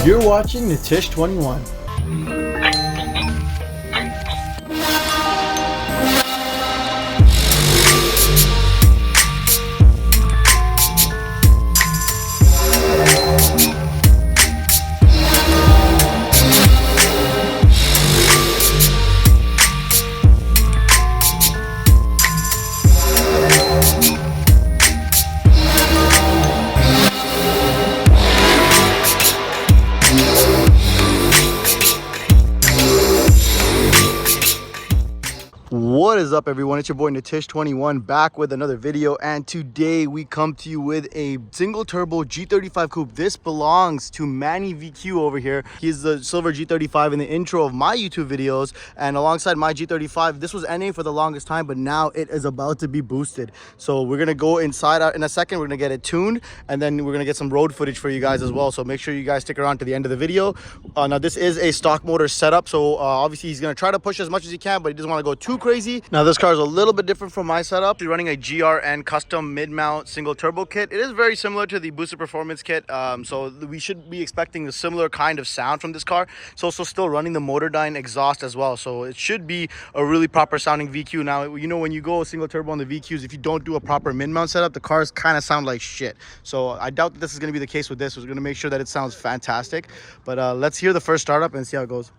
You're watching the Tish 21. What is up, everyone? It's your boy Natish21 back with another video, and today we come to you with a single turbo G35 coupe. This belongs to Manny VQ over here. He's the silver G35 in the intro of my YouTube videos, and alongside my G35, this was NA for the longest time, but now it is about to be boosted. So we're gonna go inside in a second. We're gonna get it tuned, and then we're gonna get some road footage for you guys as well. So make sure you guys stick around to the end of the video. Now this is a stock motor setup, so obviously he's gonna try to push as much as he can, but he doesn't want to go too crazy. Now this car is a little bit different from my setup. We're running a GRN custom mid-mount single turbo kit. It is very similar to the boosted performance kit, so we should be expecting a similar kind of sound from this car. It's also still running the Motordyne exhaust as well, so it should be a really proper sounding VQ. Now, you know, when you go single turbo on the VQs, if you don't do a proper mid-mount setup, the cars kind of sound like shit. So I doubt that this is going to be the case with this. We're going to make sure that it sounds fantastic. But let's hear the first startup and see how it goes.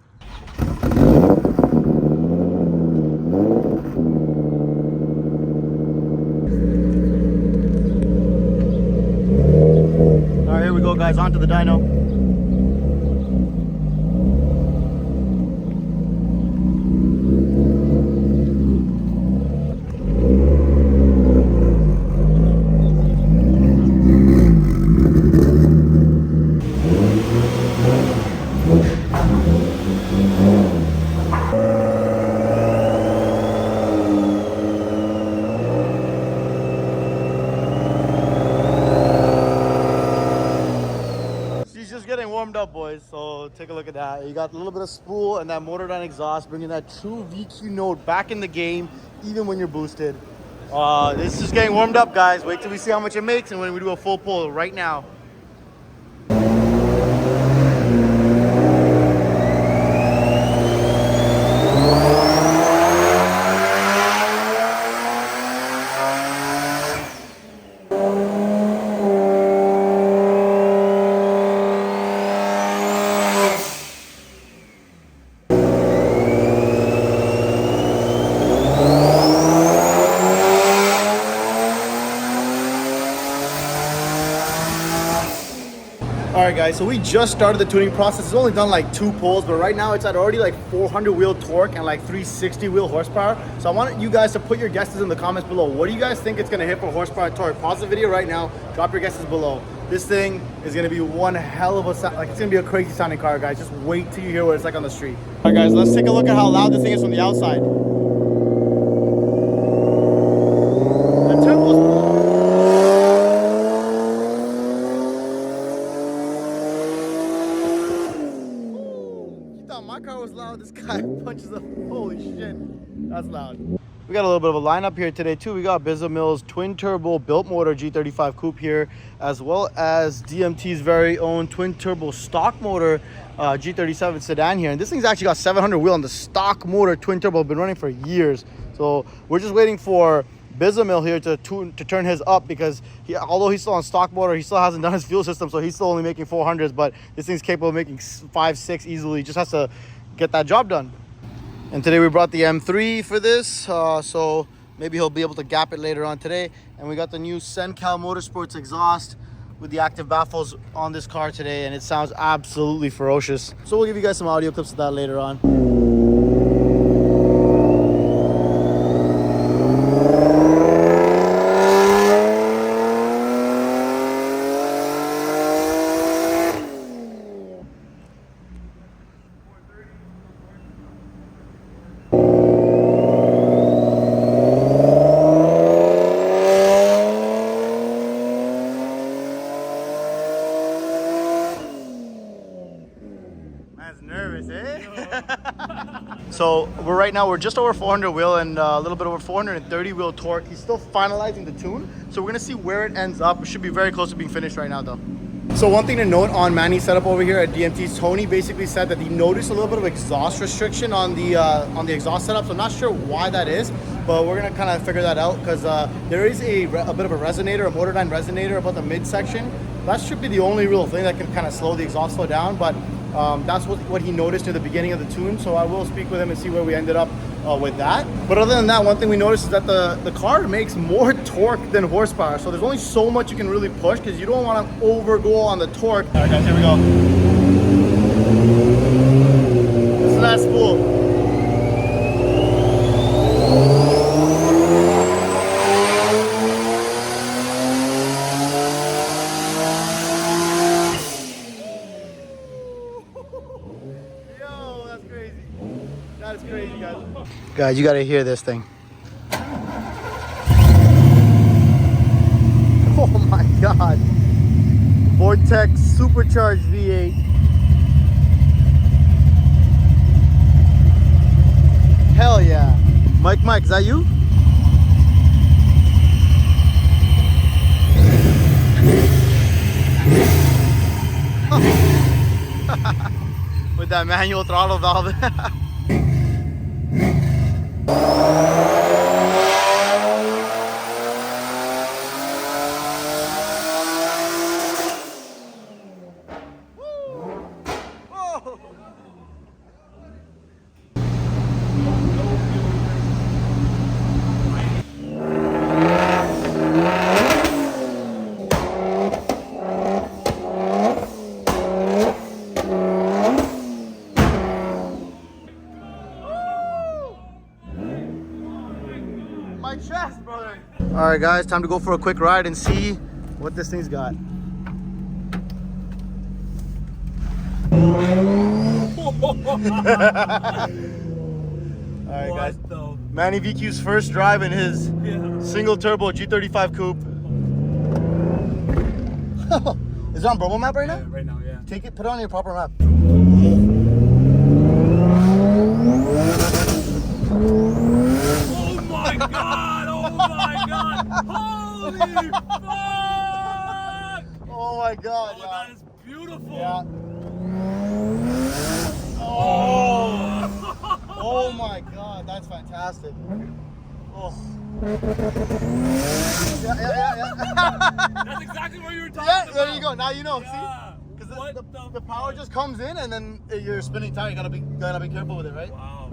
Here we go, guys, onto the dyno. Getting warmed up, boys, so take a look at that. You got a little bit of spool and that Motordyne exhaust, bringing that true VQ note back in the game, even when you're boosted. This is just getting warmed up, guys. Wait till we see how much it makes and when we do a full pull right now. Alright guys, so we just started the tuning process. It's only done like 2 pulls, but right now it's at already like 400 wheel torque and like 360 wheel horsepower. So I want you guys to put your guesses in the comments below. What do you guys think it's going to hit for horsepower and torque? Pause the video right now, drop your guesses below. This thing is going to be one hell of a sound. Like, it's going to be a crazy sounding car, guys. Just wait till you hear what it's like on the street. Alright guys, let's take a look at how loud this thing is from the outside. The turbo's my car was loud. This guy punches up. Holy shit, that's loud. We got a little bit of a lineup here today too. We got Mills twin turbo built motor G35 coupe here, as well as DMT's very own twin turbo stock motor G37 sedan here. And this thing's actually got 700 wheel on the stock motor twin turbo. Been running for years. So we're just waiting for Mill here to turn his up, because although he's still on stock motor, he still hasn't done his fuel system, so he's still only making 400s, but this thing's capable of making 5, 6 easily. Just has to get that job done. And today we brought the M3 for this, so maybe he'll be able to gap it later on today. And we got the new Sencal Motorsports exhaust with the active baffles on this car today, and it sounds absolutely ferocious. So we'll give you guys some audio clips of that later on. Nervous, eh? So right now we're just over 400 wheel and a little bit over 430 wheel torque. He's still finalizing the tune, so we're gonna see where it ends up. It should be very close to being finished right now though. So one thing to note on Manny's setup over here at DMT, Tony basically said that he noticed a little bit of exhaust restriction on the exhaust setup. So I'm not sure why that is, but we're gonna kind of figure that out because there is a bit of a resonator, a Motordyne resonator about the midsection. That should be the only real thing that can kind of slow the exhaust flow down, but that's what he noticed near the beginning of the tune. So I will speak with him and see where we ended up with that. But other than that, one thing we noticed is that the car makes more torque than horsepower. So there's only so much you can really push because you don't want to overgo on the torque. All right, guys, here we go. This is that spool. That's crazy, guys. Guys, you gotta hear this thing. Oh my God. Vortex supercharged V8. Hell yeah. Mike, is that you? With that manual throttle valve. My chest, brother. All right, guys, time to go for a quick ride and see what this thing's got. All right, guys. Manny VQ's first drive in his single turbo G35 Coupe. Is it on Bravo map right now? Yeah, right now, yeah. Take it, put it on your proper map. Oh my God! Oh my God! Holy fuck! Oh my God! Oh, that is beautiful. Yeah. Oh. Oh my God, that's fantastic. Oh. Yeah. That's exactly what you were talking about. There you go. Now you know. Yeah. See? Because the power just comes in and then you're spinning tire. You gotta be careful with it, right? Wow.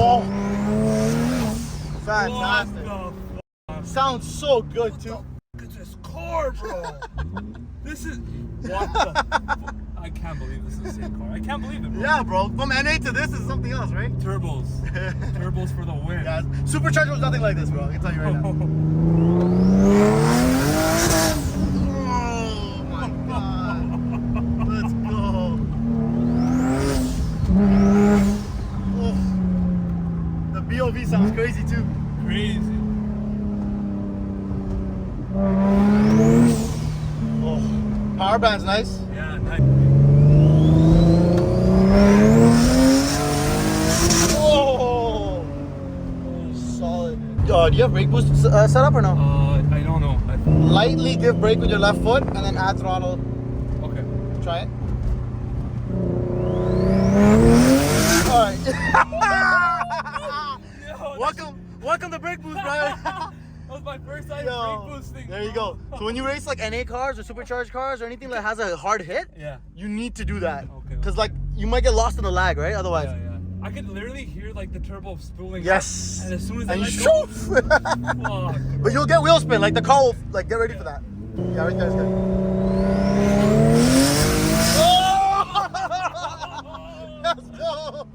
Oh. Fantastic. What the Sounds so good too. Look at this car, bro. This is what the. I can't believe this is the same car. I can't believe it, bro. Yeah, bro. From NA to this is something else, right? Turbos. Turbos for the win. Guys, supercharger was nothing like this, bro. I can tell you right now. Oh my God. Let's go. Oh. The BOV sounds crazy too. Crazy. Oh. Power band's nice. Yeah, nice. Oh. Solid. Do you have brake boost set up or no? I don't know. Lightly give brake with your left foot and then add throttle. Okay. Try it. Alright. Welcome to brake boost, brother. That was my first time brake boosting. There you go. So when you race like NA cars or supercharged cars or anything that has a hard hit, you need to do that. Okay. Because like you might get lost in the lag, right? Otherwise. Yeah. I could literally hear like the turbo spooling. Yes. And as soon as and I you let go, fuck. But you'll get wheel spin, like the car will like get ready for that. Yeah, right there is good. Let's go.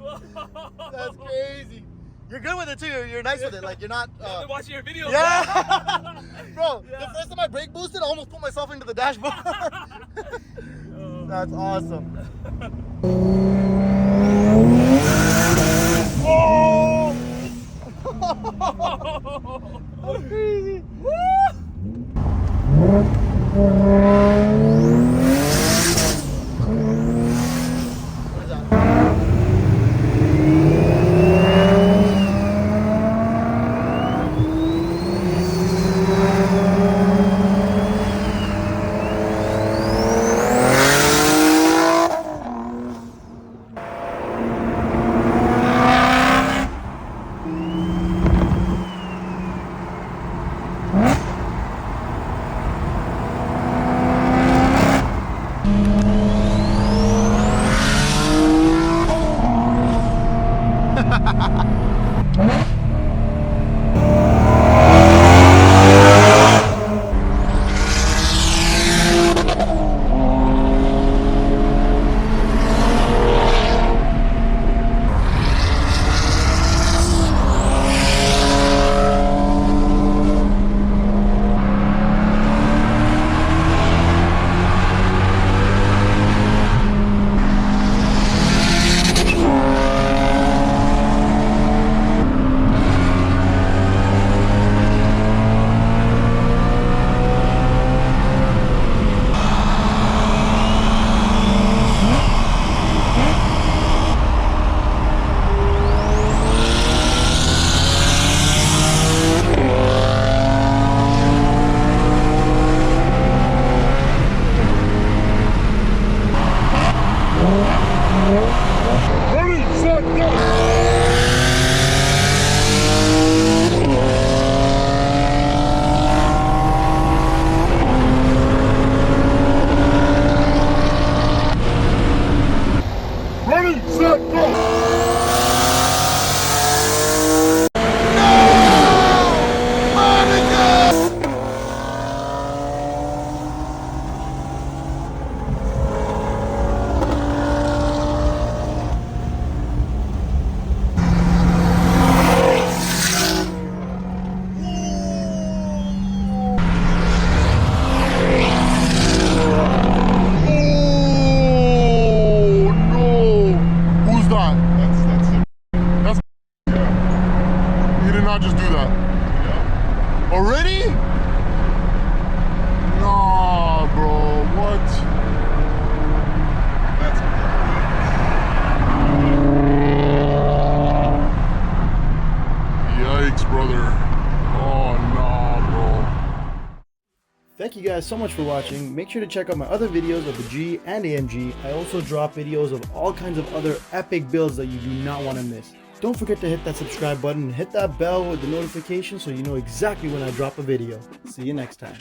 That's crazy. You're good with it too. You're nice with it. Like you're not. I've been watching your videos. Yeah. Bro, the first time I brake boosted, I almost put myself into the dashboard. That's awesome. Oh! That's crazy. What is that? guys so much for watching. Make sure to check out my other videos of the G and AMG. I also drop videos of all kinds of other epic builds that you do not want to miss. Don't forget to hit that subscribe button and hit that bell with the notification so you know exactly when I drop a video. See you next time.